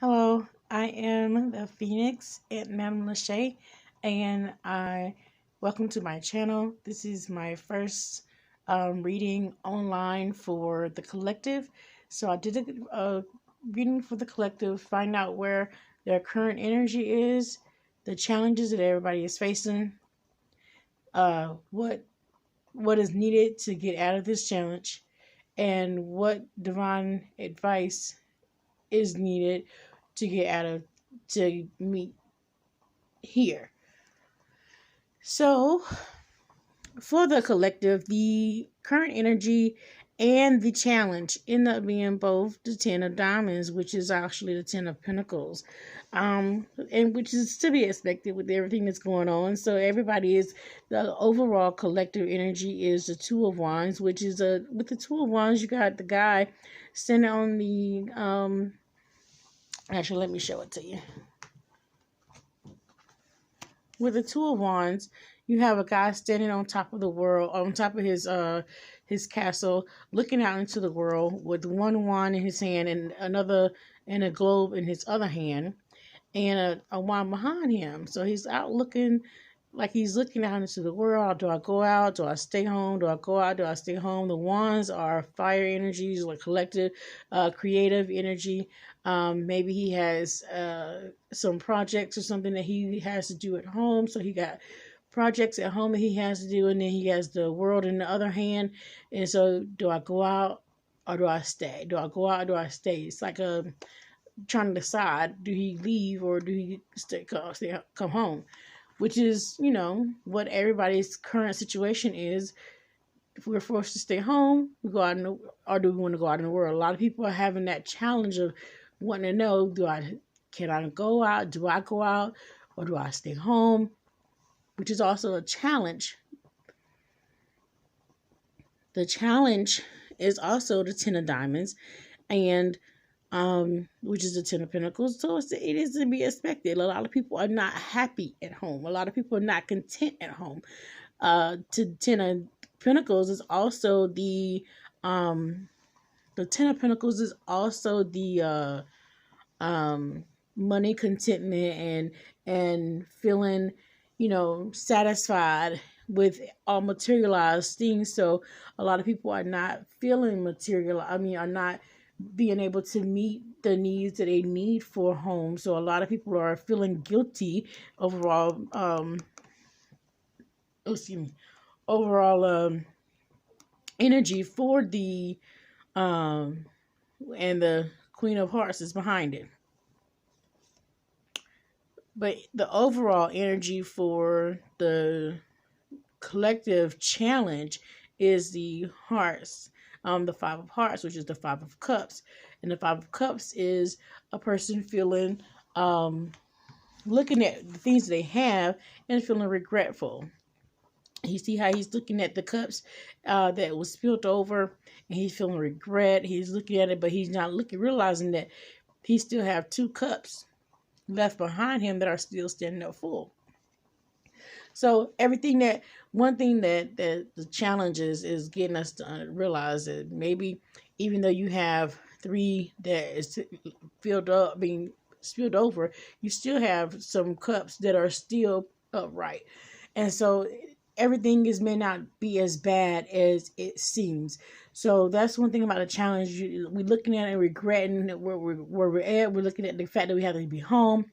Hello, I am the Phoenix at Madame Lachey, and I welcome to my channel. This is my first reading online for the collective. So I did a reading for the collective, find out where their current energy is, the challenges that everybody is facing, what is needed to get out of this challenge, and what divine advice is needed to get out of to meet here. So, for the collective, the current energy and the challenge end up being both the Ten of Diamonds, which is actually the Ten of Pentacles, and which is to be expected with everything that's going on. So everybody is the overall collective energy is the Two of Wands, which is a with the Two of Wands you got the guy standing on the Actually, let me show it to you. With the Two of Wands, you have a guy standing on top of the world, on top of his castle, looking out into the world with one wand in his hand and another and a globe in his other hand, and a wand behind him. So he's out looking like he's looking out into the world. Do I go out? Do I stay home? Do I go out? Do I stay home? The wands are fire energies, like collective, creative energy. Maybe he has some projects or something that he has to do at home. So he got projects at home that he has to do, and then he has the world in the other hand. And so, do I go out or do I stay? Do I go out or do I stay? It's like trying to decide: do he leave or do he come home? Which is, what everybody's current situation is. If we're forced to stay home, we go out or do we want to go out in the world? A lot of people are having that challenge of wanting to know: can I go out? Do I go out or do I stay home? Which is also a challenge. The challenge is also the Ten of Diamonds, and which is the Ten of Pentacles. So it is to be expected. A lot of people are not happy at home. A lot of people are not content at home. To Ten of Pentacles is also the Ten of Pentacles is also the money, contentment, and feeling, satisfied with all materialized things. So a lot of people are not feeling material. Are not being able to meet the needs that they need for home. So a lot of people are feeling guilty overall. Overall energy for the and the Queen of Hearts is behind it. But the overall energy for the collective challenge is the hearts, the Five of Hearts, which is the Five of Cups. And the Five of Cups is a person feeling, looking at the things they have and feeling regretful. You see how he's looking at the cups that was spilled over, and he's feeling regret. He's looking at it, but he's not realizing that he still have two cups left behind him that are still standing up full. So one thing that the challenge is getting us to realize that maybe even though you have three that is filled up, being spilled over, you still have some cups that are still upright. And so everything may not be as bad as it seems. So that's one thing about a challenge. We're looking at it and regretting where we're at. We're looking at the fact that we have to be home,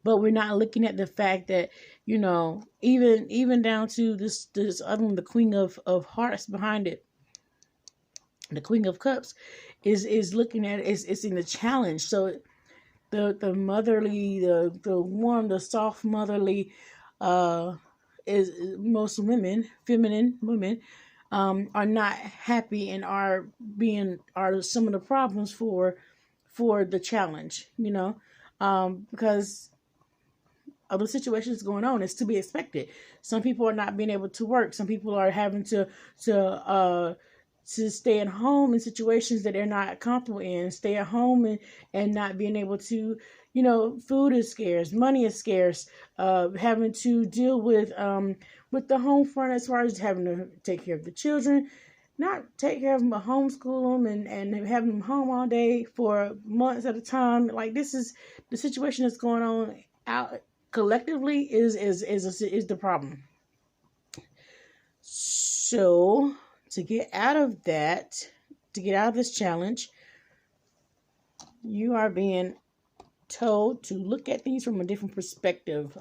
but we're not looking at the fact that, even down to this other one, the Queen of Hearts behind it, the Queen of Cups is looking at it. It's in the challenge. So the motherly, the warm, the soft motherly, is most feminine women, are not happy and are some of the problems for the challenge, because of the situations going on. It's to be expected. Some people are not being able to work. Some people are having to stay at home in situations that they're not comfortable in. Stay at home and not being able to, food is scarce, money is scarce. Having to deal with the home front as far as having to take care of the children, not take care of them, but homeschool them and have them home all day for months at a time. Like, this is the situation that's going on out collectively is the problem. So to get out of that, to get out of this challenge, you are being told to look at things from a different perspective,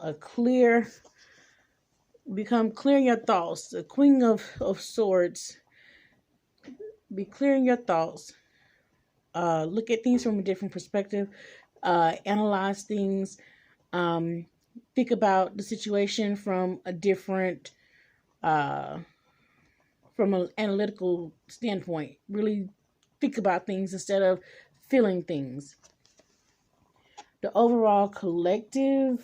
become clear in your thoughts. The Queen of Swords, be clear in your thoughts. Look at things from a different perspective. Analyze things. Think about the situation from a different, from an analytical standpoint. Really think about things instead of feeling things. The overall collective,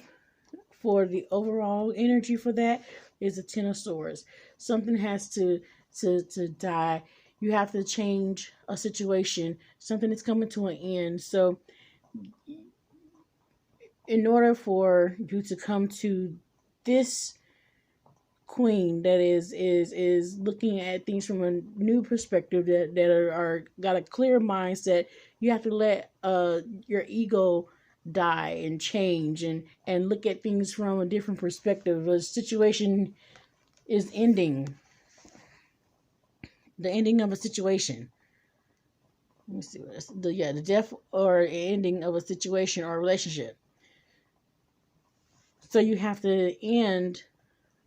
for the overall energy for that, is the Ten of Swords. Something has to die. You have to change a situation. Something is coming to an end. So in order for you to come to this Queen that is looking at things from a new perspective, that are got a clear mindset, you have to let your ego die and change and look at things from a different perspective. A situation is ending. The ending of a situation. Let me see what that's, the death or ending of a situation or a relationship. So you have to end.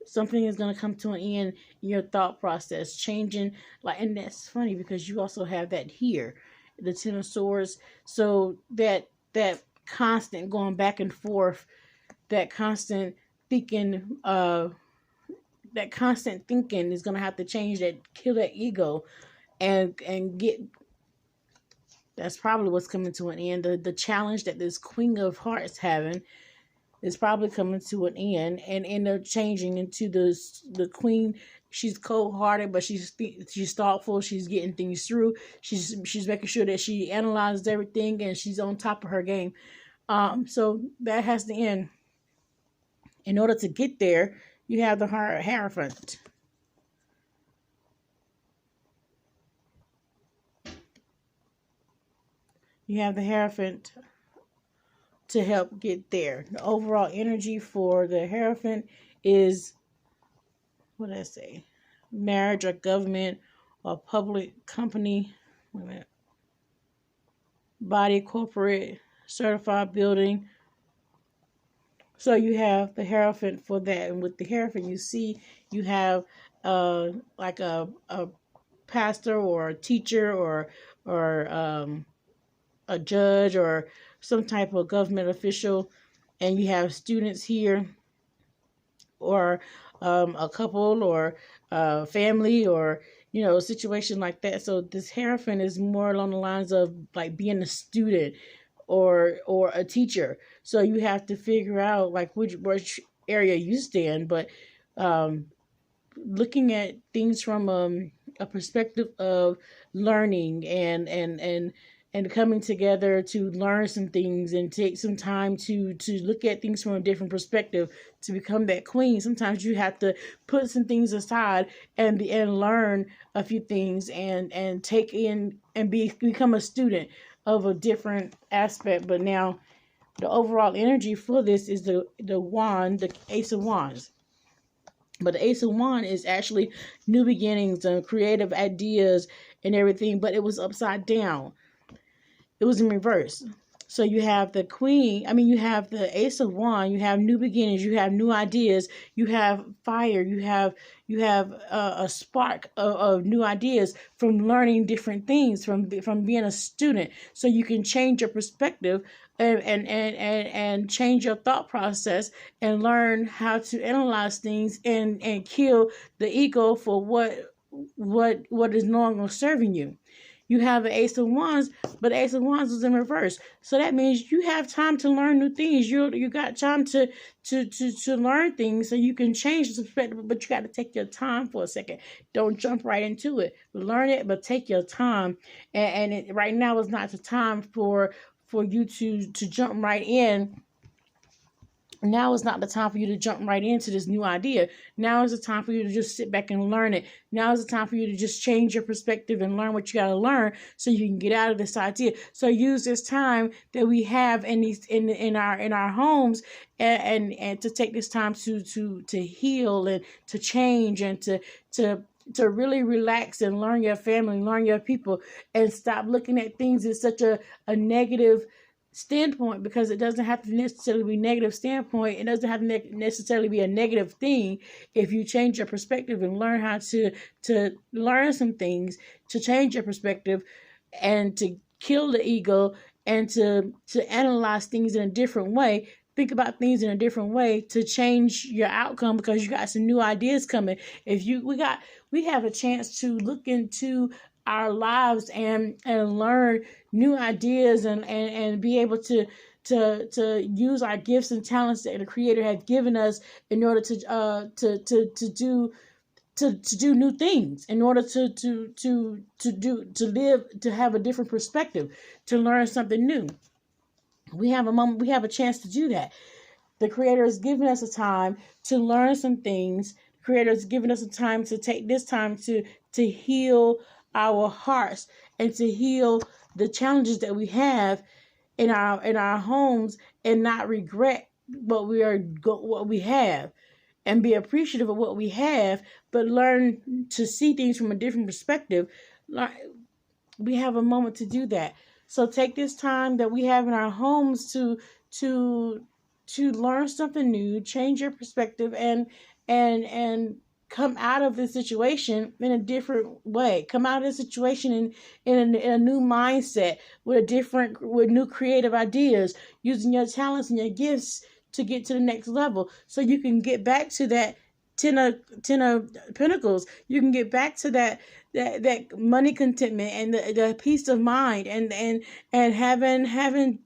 Something is going to come to an end in your thought process, changing. Like, and that's funny because you also have that here, the Ten of Swords. So that constant going back and forth, that constant thinking, is going to have to change that, kill that ego, and get. That's probably what's coming to an end. The challenge that this Queen of Hearts having is probably coming to an end, and end up changing into the Queen. She's cold-hearted, but she's thoughtful. She's getting things through. She's making sure that she analyzes everything, and she's on top of her game. So that has to end. In order to get there, you have the Hierophant. You have the Hierophant to help get there. The overall energy for the Hierophant is, what did I say? Marriage or government or public company. Wait a minute. Body, corporate, certified building. So you have the Hierophant for that. And with the Hierophant, you see you have like a pastor or a teacher or a judge or some type of government official, and you have students here, or a couple, or family, or a situation like that. So this Hierophant is more along the lines of like being a student or a teacher. So you have to figure out like which area you stand, but looking at things from a perspective of learning and coming together to learn some things and take some time to look at things from a different perspective to become that Queen. Sometimes you have to put some things aside and learn a few things and take in and become a student of a different aspect. But now the overall energy for this is the wand, the Ace of Wands. But the Ace of Wands is actually new beginnings and creative ideas and everything, but it was upside down. It was in reverse. So you have the Queen, you have the Ace of Wands, you have new beginnings, you have new ideas, you have fire, you have a spark of new ideas from learning different things, from being a student. So you can change your perspective and change your thought process and learn how to analyze things and kill the ego for what is no longer serving you. You have the Ace of Wands, but the Ace of Wands is in reverse. So that means you have time to learn new things. You got time to learn things so you can change the perspective, but you got to take your time for a second. Don't jump right into it. Learn it, but take your time. And right now is not the time for you to jump right in now is not the time for you to jump right into this new idea. Now is the time for you to just sit back and learn it. Now is the time for you to just change your perspective and learn what you got to learn so you can get out of this idea. So use this time that we have in our homes and to take this time to heal and to change and to really relax and learn your family, learn your people, and stop looking at things in such a negative standpoint, because it doesn't have to necessarily be negative standpoint. It doesn't have to necessarily be a negative thing. If you change your perspective and learn how to learn some things, to change your perspective and to kill the ego and to analyze things in a different way, think about things in a different way to change your outcome, because you got some new ideas coming. We have a chance to look into our lives and learn new ideas and be able to use our gifts and talents that the Creator has given us in order to do new things, in order to have a different perspective, to learn something new. We have a moment, we have a chance to do that. The Creator has given us a time to learn some things. The Creator has given us a time to take this time to heal our hearts and to heal the challenges that we have in our homes, and not regret what we have, and be appreciative of what we have, but learn to see things from a different perspective. We have a moment to do that. So take this time that we have in our homes to learn something new, change your perspective, and come out of the situation in a different way. Come out of the situation in a new mindset, with new creative ideas, using your talents and your gifts to get to the next level, so you can get back to that ten of pentacles. You can get back to that money contentment and the peace of mind and having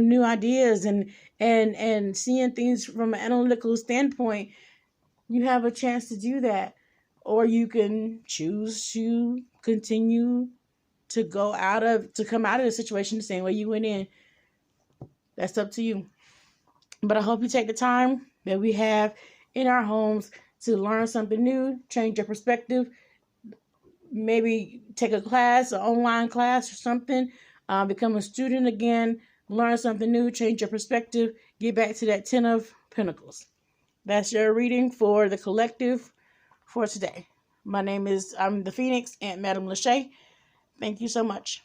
new ideas and seeing things from an analytical standpoint. You have a chance to do that, or you can choose to continue to come out of the situation the same way you went in. That's up to you. But I hope you take the time that we have in our homes to learn something new, change your perspective, maybe take a class, an online class or something, become a student again, learn something new, change your perspective, get back to that 10 of Pentacles. That's your reading for the collective for today. I'm the Phoenix, Aunt Madam Lachey. Thank you so much.